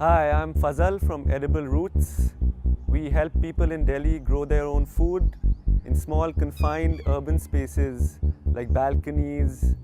Hi, I'm Fazal from Edible Roots. We help people in Delhi grow their own food in small confined urban spaces like balconies,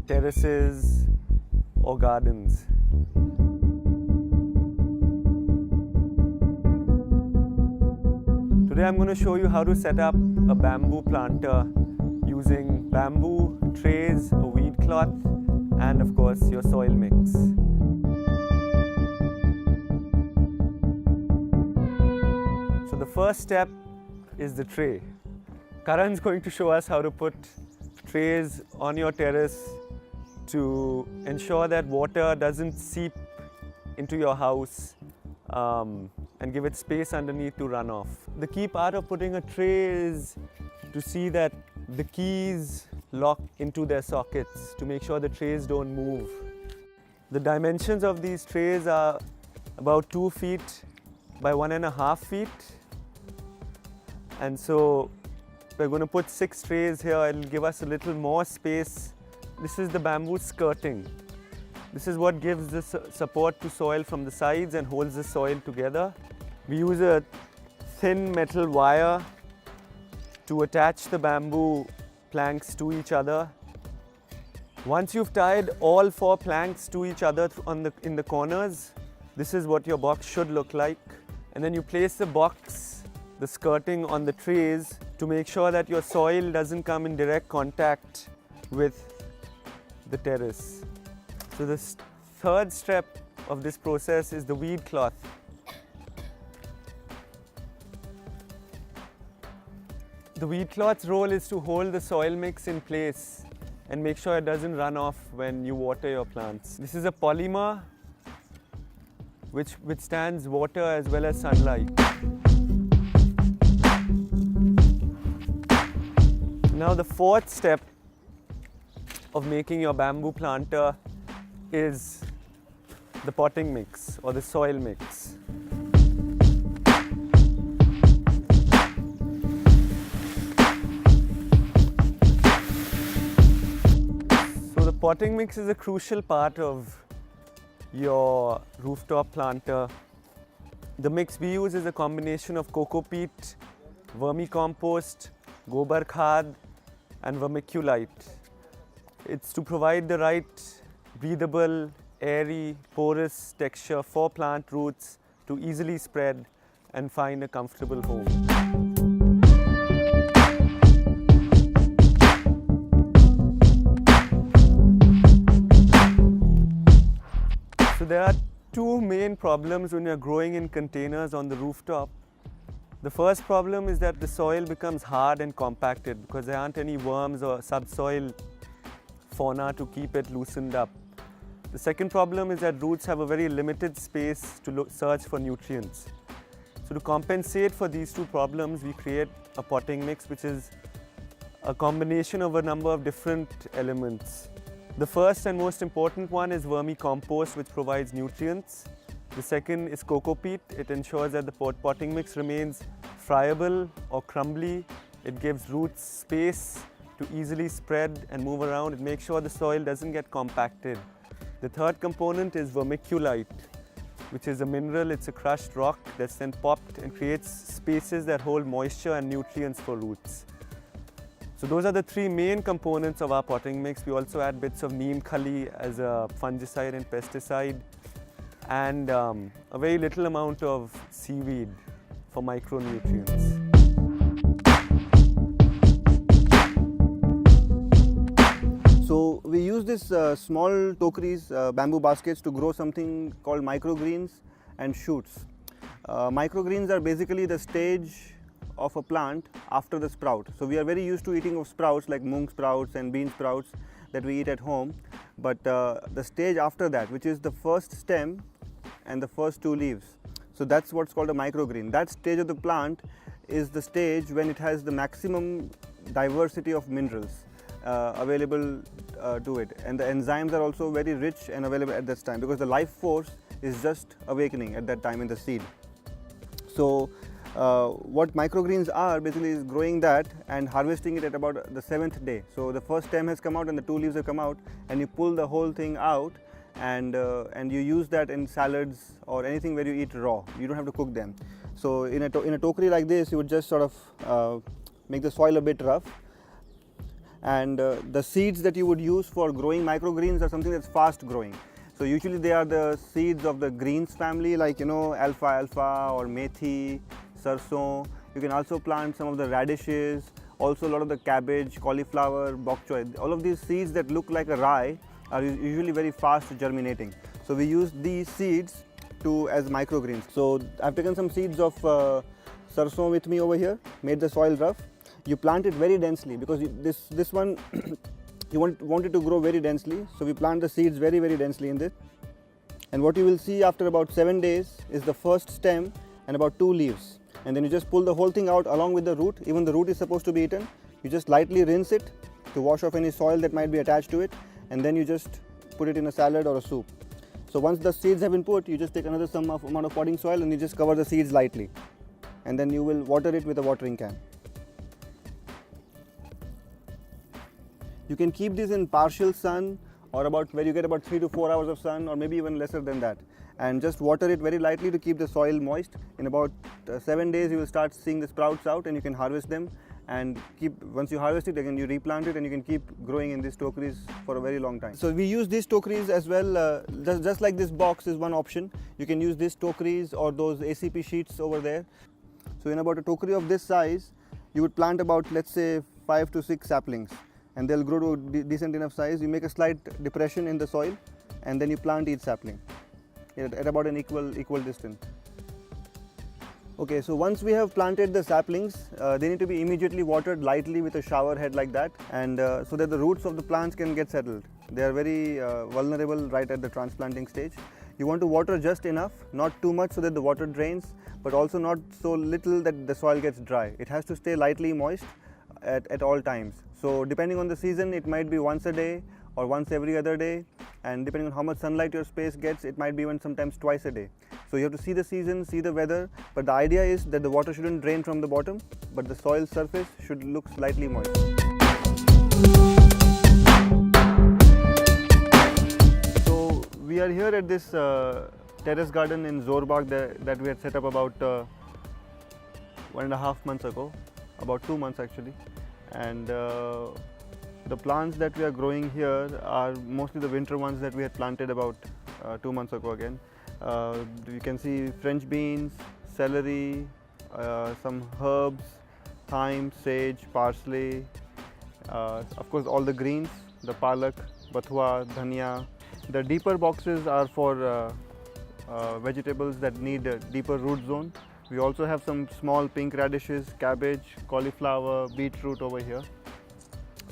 terraces or gardens. Today I'm going to show you how to set up a bamboo planter using bamboo, trays, a weed cloth and of course your soil mix. So the first step is the tray. Karan's going to show us how to put trays on your terrace to ensure that water doesn't seep into your house and give it space underneath to run off. The key part of putting a tray is to see that the keys lock into their sockets to make sure the trays don't move. The dimensions of these trays are about 2 feet by 1.5 feet. And so we're going to put 6 trays here. It'll give us a little more space. This is the bamboo skirting. This is what gives the support to soil from the sides and holds the soil together. We use a thin metal wire to attach the bamboo planks to each other. Once you've tied all 4 planks to each other in the corners, this is what your box should look like. And then you place the skirting on the trays to make sure that your soil doesn't come in direct contact with the terrace. So the third step of this process is the weed cloth. The weed cloth's role is to hold the soil mix in place and make sure it doesn't run off when you water your plants. This is a polymer which withstands water as well as sunlight. Now the fourth step of making your bamboo planter is the potting mix or the soil mix. So the potting mix is a crucial part of your rooftop planter. The mix we use is a combination of coco peat, vermicompost, gobar khad and vermiculite. It's to provide the right breathable, airy, porous texture for plant roots to easily spread and find a comfortable home. So there are 2 main problems when you're growing in containers on the rooftop. The first problem is that the soil becomes hard and compacted because there aren't any worms or subsoil fauna to keep it loosened up. The second problem is that roots have a very limited space to search for nutrients. So to compensate for these 2 problems, we create a potting mix which is a combination of a number of different elements. The first and most important one is vermicompost, which provides nutrients. The second is coco peat. It ensures that the potting mix remains friable or crumbly. It gives roots space to easily spread and move around. It makes sure the soil doesn't get compacted. The third component is vermiculite, which is a mineral. It's a crushed rock that's then popped and creates spaces that hold moisture and nutrients for roots. So those are the 3 main components of our potting mix. We also add bits of neem khali as a fungicide and pesticide, and a very little amount of seaweed for micronutrients. So we use this small tokaris, bamboo baskets, to grow something called microgreens and shoots. Microgreens are basically the stage of a plant after the sprout. So we are very used to eating of sprouts like mung sprouts and bean sprouts that we eat at home. But the stage after that, which is the first stem and the first 2 leaves. So that's what's called a microgreen. That stage of the plant is the stage when it has the maximum diversity of minerals available to it. And the enzymes are also very rich and available at this time because the life force is just awakening at that time in the seed. So what microgreens are basically is growing that and harvesting it at about the 7th day. So the first stem has come out and the 2 leaves have come out, and you pull the whole thing out and you use that in salads or anything where you eat raw. You don't have to cook them. So in a tokery like this, you would just sort of make the soil a bit rough. And the seeds that you would use for growing microgreens are something that's fast growing. So usually they are the seeds of the greens family, like alfalfa or methi, sarson. You can also plant some of the radishes, also a lot of the cabbage, cauliflower, bok choy. All of these seeds that look like a rye are usually very fast germinating. So we use these seeds as microgreens. So I've taken some seeds of sarson with me over here, made the soil rough. You plant it very densely because this one you want it to grow very densely. So we plant the seeds very densely in this. And what you will see after about 7 days is the first stem and about 2 leaves. And then you just pull the whole thing out along with the root. Even the root is supposed to be eaten. You just lightly rinse it to wash off any soil that might be attached to it, and then you just put it in a salad or a soup. So once the seeds have been put, you just take another amount of potting soil and you just cover the seeds lightly, and then you will water it with a watering can. You can keep these in partial sun, or where you get about 3 to 4 hours of sun, or maybe even lesser than that, and just water it very lightly to keep the soil moist. In about 7 days you will start seeing the sprouts out, and you can harvest them, and once you harvest it again, you replant it, and you can keep growing in these tokeries for a very long time. So we use these tokeries as well, just like this box is one option. You can use these tokeries or those ACP sheets over there. So in about a tokery of this size, you would plant about, let's say, 5 to 6 saplings, and they'll grow to a decent enough size. You make a slight depression in the soil, and then you plant each sapling at about an equal distance. Okay, so once we have planted the saplings, they need to be immediately watered lightly with a shower head like that, and so that the roots of the plants can get settled. They are very vulnerable right at the transplanting stage. You want to water just enough, not too much so that the water drains, but also not so little that the soil gets dry. It has to stay lightly moist at all times. So depending on the season, it might be once a day or once every other day, and depending on how much sunlight your space gets, it might be even sometimes twice a day. So you have to see the season, see the weather, but the idea is that the water shouldn't drain from the bottom, but the soil surface should look slightly moist. So we are here at this terrace garden in Zorbag that we had set up about 1.5 months ago, about 2 months actually. And the plants that we are growing here are mostly the winter ones that we had planted about 2 months ago again. You can see French beans, celery, some herbs, thyme, sage, parsley, of course all the greens, the palak, bathua, dhania. The deeper boxes are for vegetables that need a deeper root zone. We also have some small pink radishes, cabbage, cauliflower, beetroot over here.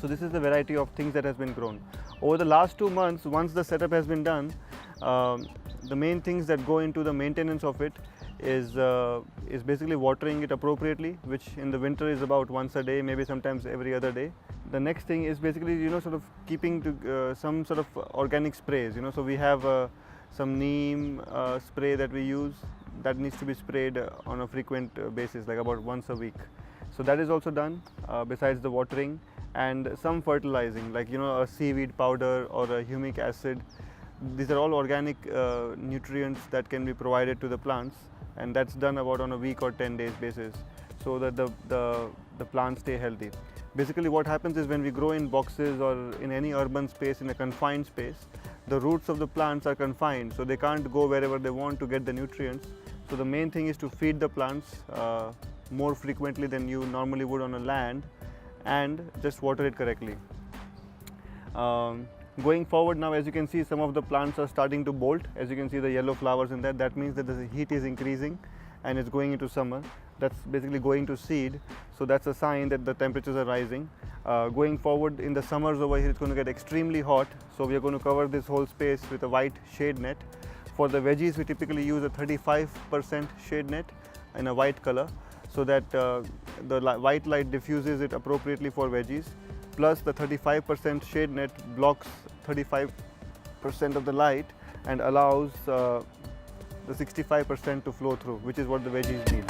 So this is the variety of things that has been grown. Over the last 2 months, once the setup has been done, the main things that go into the maintenance of it is basically watering it appropriately, which in the winter is about once a day, maybe sometimes every other day. The next thing is basically, sort of keeping to some sort of organic sprays. So we have some neem spray that we use that needs to be sprayed on a frequent basis, like about once a week. So that is also done besides the watering, and some fertilizing, like a seaweed powder or a humic acid. These are all organic nutrients that can be provided to the plants, and that's done about on a week or 10 days basis, so that the plants stay healthy. Basically what happens is, when we grow in boxes or in any urban space, in a confined space, the roots of the plants are confined, so they can't go wherever they want to get the nutrients. So the main thing is to feed the plants more frequently than you normally would on a land, and just water it correctly. Going forward now, as you can see, some of the plants are starting to bolt. As you can see the yellow flowers in that means that the heat is increasing and it's going into summer. That's basically going to seed, so that's a sign that the temperatures are rising. Going forward in the summers over here, it's going to get extremely hot, so we are going to cover this whole space with a white shade net. For the veggies, we typically use a 35% shade net in a white color, so that the white light diffuses it appropriately for veggies. Plus the 35% shade net blocks 35% of the light and allows the 65% to flow through, which is what the veggies need.